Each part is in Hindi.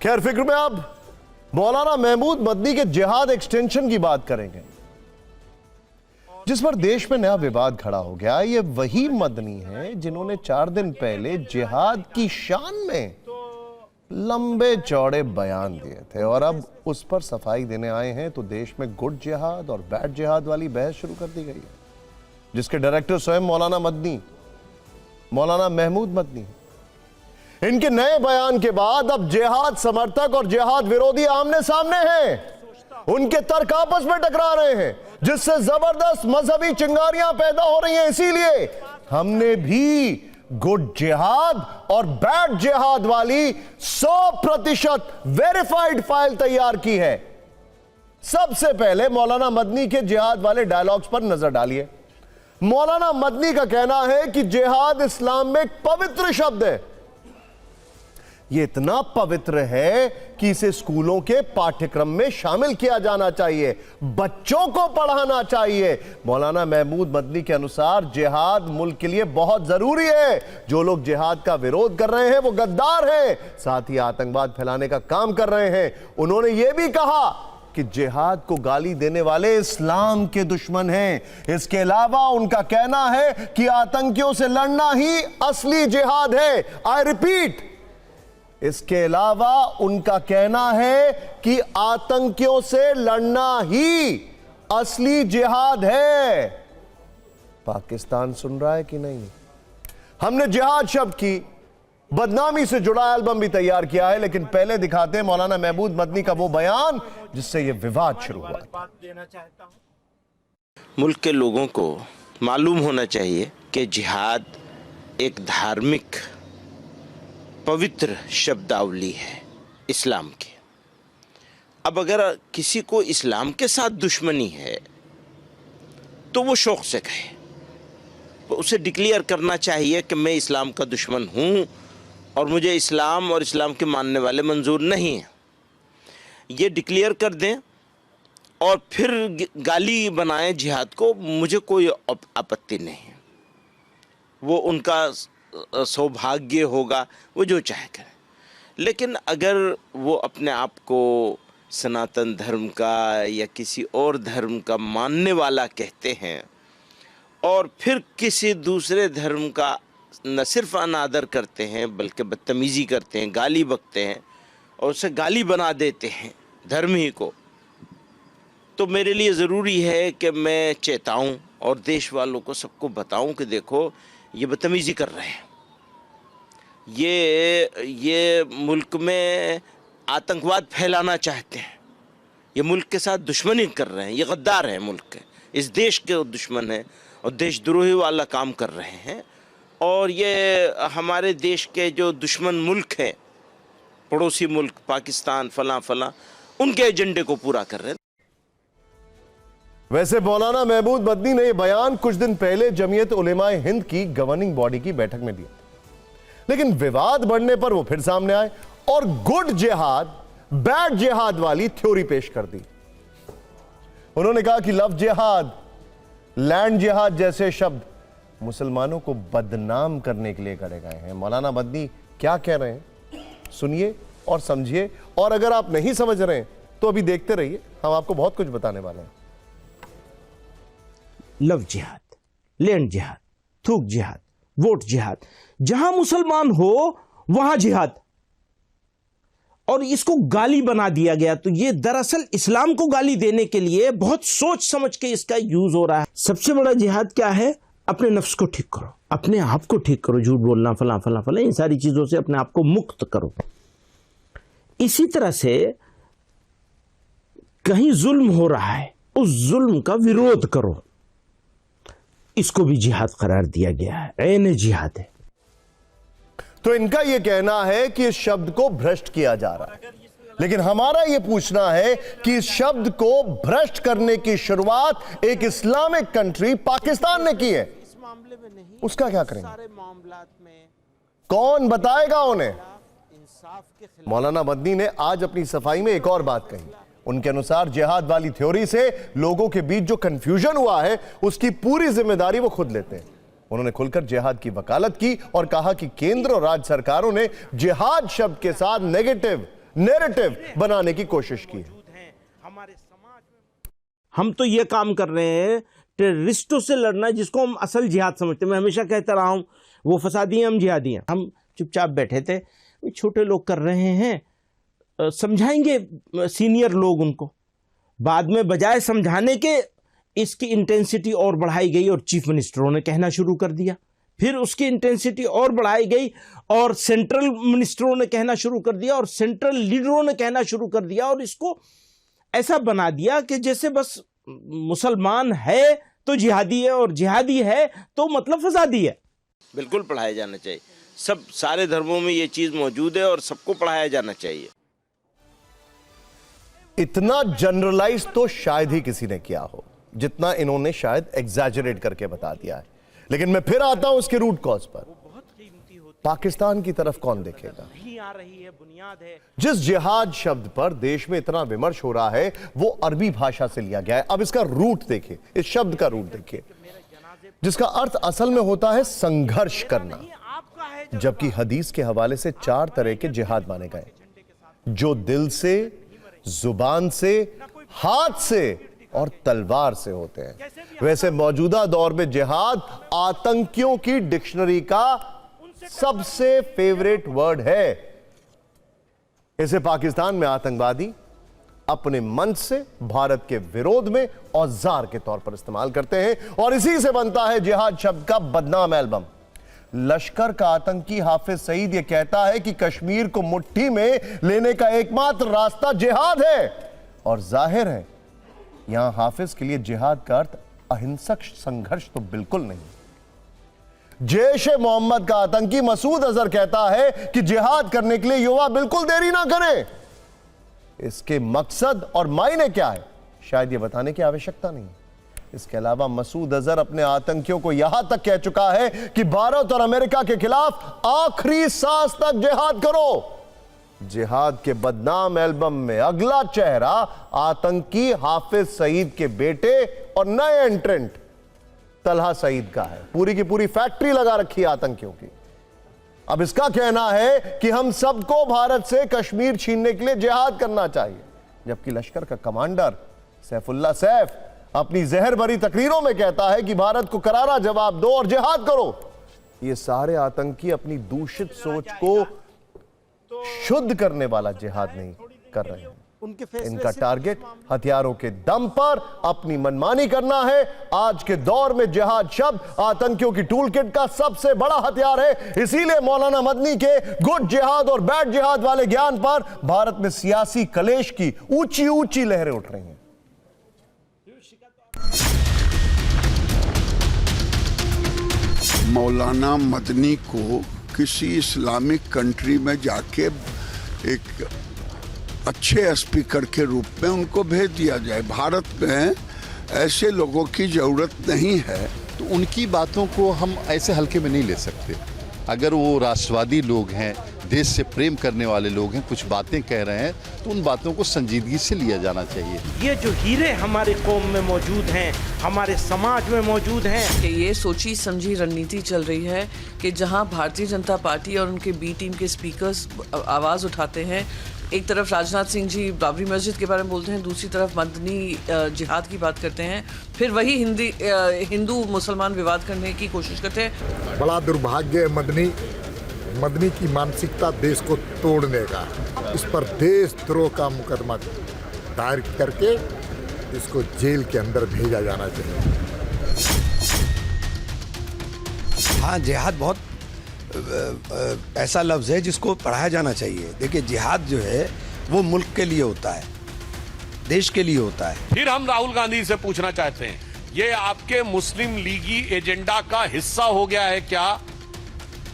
खैर फिक्र में अब मौलाना महमूद मदनी के जिहाद एक्सटेंशन की बात करेंगे, जिस पर देश में नया विवाद खड़ा हो गया। ये वही मदनी है जिन्होंने 4 दिन पहले जिहाद की शान में लंबे चौड़े बयान दिए थे और अब उस पर सफाई देने आए हैं तो देश में गुड जिहाद और बैड जिहाद वाली बहस शुरू कर दी गई है, जिसके डायरेक्टर स्वयं मौलाना महमूद मदनी। इनके नए बयान के बाद अब जिहाद समर्थक और जिहाद विरोधी आमने सामने हैं। उनके तर्क आपस में टकरा रहे हैं, जिससे जबरदस्त मजहबी चिंगारियां पैदा हो रही हैं। इसीलिए हमने भी गुड जिहाद और बैड जिहाद वाली 100% वेरीफाइड फाइल तैयार की है। सबसे पहले मौलाना मदनी के जिहाद वाले डायलॉग्स पर नजर डालिए। मौलाना मदनी का कहना है कि जिहाद इस्लाम में एक पवित्र शब्द है। यह इतना पवित्र है कि इसे स्कूलों के पाठ्यक्रम में शामिल किया जाना चाहिए, बच्चों को पढ़ाना चाहिए। मौलाना महमूद मदनी के अनुसार जिहाद मुल्क के लिए बहुत जरूरी है। जो लोग जिहाद का विरोध कर रहे हैं वो गद्दार हैं, साथ ही आतंकवाद फैलाने का काम कर रहे हैं। उन्होंने यह भी कहा कि जिहाद को गाली देने वाले इस्लाम के दुश्मन हैं। इसके अलावा उनका कहना है कि आतंकियों से लड़ना ही असली जिहाद है। आई रिपीट, इसके अलावा उनका कहना है कि आतंकियों से लड़ना ही असली जिहाद है। पाकिस्तान सुन रहा है कि नहीं? हमने जिहाद शब्द की बदनामी से जुड़ा एल्बम भी तैयार किया है, लेकिन पहले दिखाते हैं मौलाना महमूद मदनी का वो बयान जिससे यह विवाद शुरू हुआ। मुल्क के लोगों को मालूम होना चाहिए कि जिहाद एक धार्मिक पवित्र शब्दावली है इस्लाम की। अब अगर किसी को इस्लाम के साथ दुश्मनी है तो वो शौक से कहे, तो उसे डिक्लेयर करना चाहिए कि मैं इस्लाम का दुश्मन हूँ और मुझे इस्लाम और इस्लाम के मानने वाले मंजूर नहीं हैं। ये डिक्लेयर कर दें और फिर गाली बनाएं जिहाद को, मुझे कोई आपत्ति नहीं है। वो उनका सौभाग्य होगा, वो जो चाहे करें। लेकिन अगर वो अपने आप को सनातन धर्म का या किसी और धर्म का मानने वाला कहते हैं और फिर किसी दूसरे धर्म का न सिर्फ अनादर करते हैं बल्कि बदतमीज़ी करते हैं, गाली बकते हैं और उसे गाली बना देते हैं धर्म ही को, तो मेरे लिए ज़रूरी है कि मैं चेताऊं और देश वालों को सबको बताऊं कि देखो ये बदतमीज़ी कर रहे हैं, ये मुल्क में आतंकवाद फैलाना चाहते हैं, ये मुल्क के साथ दुश्मनी कर रहे हैं, ये गद्दार हैं, मुल्क के इस देश के दुश्मन हैं और देशद्रोही वाला काम कर रहे हैं। और ये हमारे देश के जो दुश्मन मुल्क हैं, पड़ोसी मुल्क पाकिस्तान फलां फलां, उनके एजेंडे को पूरा कर रहे हैं। वैसे मौलाना महमूद मदनी ने यह बयान कुछ दिन पहले जमीयत उलेमाए हिंद की गवर्निंग बॉडी की बैठक में दिया, लेकिन विवाद बढ़ने पर वो फिर सामने आए और गुड जिहाद बैड जिहाद वाली थ्योरी पेश कर दी। उन्होंने कहा कि लव जिहाद, लैंड जिहाद जैसे शब्द मुसलमानों को बदनाम करने के लिए गढ़े गए हैं। मौलाना मदनी क्या कह रहे हैं सुनिए और समझिए, और अगर आप नहीं समझ रहे हैं तो अभी देखते रहिए, हम आपको बहुत कुछ बताने वाले हैं। लव जिहाद, लैंड जिहाद, थूक जिहाद, वोट जिहाद, जहां मुसलमान हो वहां जिहाद, और इसको गाली बना दिया गया। तो ये दरअसल इस्लाम को गाली देने के लिए बहुत सोच समझ के इसका यूज हो रहा है। सबसे बड़ा जिहाद क्या है? अपने नफ्स को ठीक करो, अपने आप को ठीक करो, झूठ बोलना फला फला फला, इन सारी चीजों से अपने आप को मुक्त करो। इसी तरह से कहीं जुल्म हो रहा है, उस जुल्म का विरोध करो, इसको भी जिहाद करार दिया गया है, ऐन जिहाद है। तो इनका यह कहना है कि इस शब्द को भ्रष्ट किया जा रहा है, लेकिन हमारा यह पूछना है कि इस शब्द को भ्रष्ट करने की शुरुआत एक इस्लामिक कंट्री पाकिस्तान ने की है। इस मामले में नहीं, उसका क्या करेंगे? सारे मामलात में कौन बताएगा उन्हें? मौलाना मदनी ने आज अपनी सफाई में एक और बात कही। उनके अनुसार जिहाद वाली थ्योरी से लोगों के बीच जो कंफ्यूजन हुआ है उसकी पूरी जिम्मेदारी वो खुद लेते हैं। उन्होंने खुलकर जिहाद की वकालत की और कहा कि केंद्र और राज्य सरकारों ने जिहाद शब्द के साथ नेगेटिव नैरेटिव बनाने की कोशिश की है। हम तो ये काम कर रहे हैं, टेररिस्टों से लड़ना जिसको हम असल जिहाद समझते हैं। मैं हमेशा कहता रहा हूं वो फसादी हैं, हम जिहादी हैं। हम चुपचाप बैठे थे, छोटे लोग कर रहे हैं, समझाएंगे सीनियर लोग उनको। बाद में बजाय समझाने के इसकी इंटेंसिटी और बढ़ाई गई और चीफ मिनिस्टरों ने कहना शुरू कर दिया। फिर उसकी इंटेंसिटी और बढ़ाई गई और सेंट्रल मिनिस्टरों ने कहना शुरू कर दिया और सेंट्रल लीडरों ने कहना शुरू कर दिया। और इसको ऐसा बना दिया कि जैसे बस मुसलमान है तो जिहादी है और जिहादी है तो मतलब फसादी है। बिल्कुल पढ़ाया जाना चाहिए। सब सारे धर्मों में ये चीज मौजूद है और सबको पढ़ाया जाना चाहिए। इतना जनरलाइज तो शायद ही किसी ने किया हो जितना इन्होंने शायद एग्जैजरेट करके बता दिया है। लेकिन मैं फिर आता हूं उसके रूट कॉज पर। पाकिस्तान की तरफ कौन देखेगा? जिस जिहाद शब्द पर देश में इतना विमर्श हो रहा है वो अरबी भाषा से लिया गया है। अब इसका रूट देखिए, इस शब्द का रूट देखिए, जिसका अर्थ असल में होता है संघर्ष करना। जबकि हदीस के हवाले से 4 तरह के जिहाद माने गए, जो दिल से, जुबान से, हाथ से और तलवार से होते हैं। वैसे मौजूदा दौर में जिहाद आतंकियों की डिक्शनरी का सबसे फेवरेट वर्ड है। इसे पाकिस्तान में आतंकवादी अपने मंच से भारत के विरोध में औजार के तौर पर इस्तेमाल करते हैं और इसी से बनता है जिहाद शब्द का बदनाम एल्बम। लश्कर का आतंकी हाफिज सईद यह कहता है कि कश्मीर को मुट्ठी में लेने का एकमात्र रास्ता जिहाद है। और जाहिर है यहां हाफिज के लिए जिहाद का अर्थ अहिंसक संघर्ष तो बिल्कुल नहीं। जैश-ए मोहम्मद का आतंकी मसूद अजहर कहता है कि जिहाद करने के लिए युवा बिल्कुल देरी ना करें। इसके मकसद और मायने क्या है शायद यह बताने की आवश्यकता नहीं। इसके अलावा मसूद अजहर अपने आतंकियों को यहां तक कह चुका है कि भारत और अमेरिका के खिलाफ आखिरी सांस तक जिहाद करो। जिहाद के बदनाम एल्बम में अगला चेहरा आतंकी हाफिज सईद के बेटे और नए एंट्रेंट तलहा सईद का है। पूरी की पूरी फैक्ट्री लगा रखी है आतंकियों की। अब इसका कहना है कि हम सबको भारत से कश्मीर छीनने के लिए जिहाद करना चाहिए, जबकि लश्कर का कमांडर सैफुल्लाह सैफ अपनी जहर भरी तकरीरों में कहता है कि भारत को करारा जवाब दो और जिहाद करो। ये सारे आतंकी अपनी दूषित सोच को शुद्ध करने वाला जिहाद नहीं कर रहे हैं। इनका टारगेट हथियारों के दम पर अपनी मनमानी करना है। आज के दौर में जिहाद शब्द आतंकियों की टूल किट का सबसे बड़ा हथियार है। इसीलिए मौलाना मदनी के गुड जिहाद और बैड जिहाद वाले ज्ञान पर भारत में सियासी कलेश की ऊंची ऊंची लहरें उठ रही हैं। मौलाना मदनी को किसी इस्लामिक कंट्री में जाके एक अच्छे स्पीकर के रूप में उनको भेज दिया जाए। भारत में ऐसे लोगों की जरूरत नहीं है। तो उनकी बातों को हम ऐसे हल्के में नहीं ले सकते। अगर वो राष्ट्रवादी लोग हैं, देश से प्रेम करने वाले लोग हैं, कुछ बातें कह रहे हैं तो उन बातों को संजीदगी से लिया जाना चाहिए। ये जो हीरे हमारे कौम में मौजूद हैं, हमारे समाज में मौजूद हैं, कि ये सोची समझी रणनीति चल रही है कि जहां भारतीय जनता पार्टी और उनके बी टीम के स्पीकर्स आवाज़ उठाते हैं, एक तरफ राजनाथ सिंह जी बाबरी मस्जिद के बारे में बोलते हैं, दूसरी तरफ मदनी जिहाद की बात करते हैं, फिर वही हिंदू मुसलमान विवाद करने की कोशिश करते हैं। बड़ा दुर्भाग्य है मदनी की मानसिकता देश को तोड़ने का। इस पर देशद्रोह का मुकदमा दायर करके इसको जेल के अंदर भेजा जाना चाहिए। हाँ, जिहाद बहुत ऐसा लफ्ज़ है जिसको पढ़ाया जाना चाहिए। देखिए, जिहाद जो है वो मुल्क के लिए होता है, देश के लिए होता है। फिर हम राहुल गांधी से पूछना चाहते हैं, ये आपके मुस्लिम लीगी एजेंडा का हिस्सा हो गया है क्या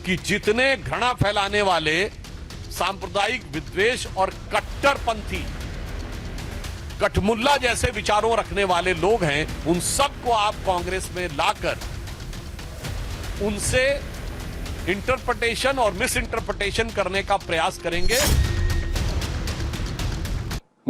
कि जितने घृणा फैलाने वाले सांप्रदायिक विद्वेष और कट्टरपंथी कठमुल्ला जैसे विचारों रखने वाले लोग हैं, उन सबको आप कांग्रेस में लाकर उनसे इंटरप्रिटेशन और मिस इंटरप्रिटेशन करने का प्रयास करेंगे?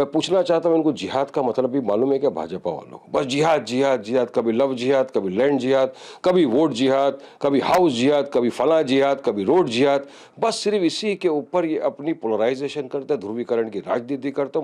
मैं पूछना चाहता हूं इनको जिहाद का मतलब भी मालूम है क्या भाजपा वालों को? बस जिहाद जिहाद जिहाद, कभी लव जिहाद, कभी लैंड जिहाद, कभी वोट जिहाद, कभी हाउस जिहाद, कभी फला जिहाद, कभी रोड जिहाद। बस सिर्फ इसी के ऊपर ये अपनी पोलराइजेशन करते, ध्रुवीकरण की राजनीति करते।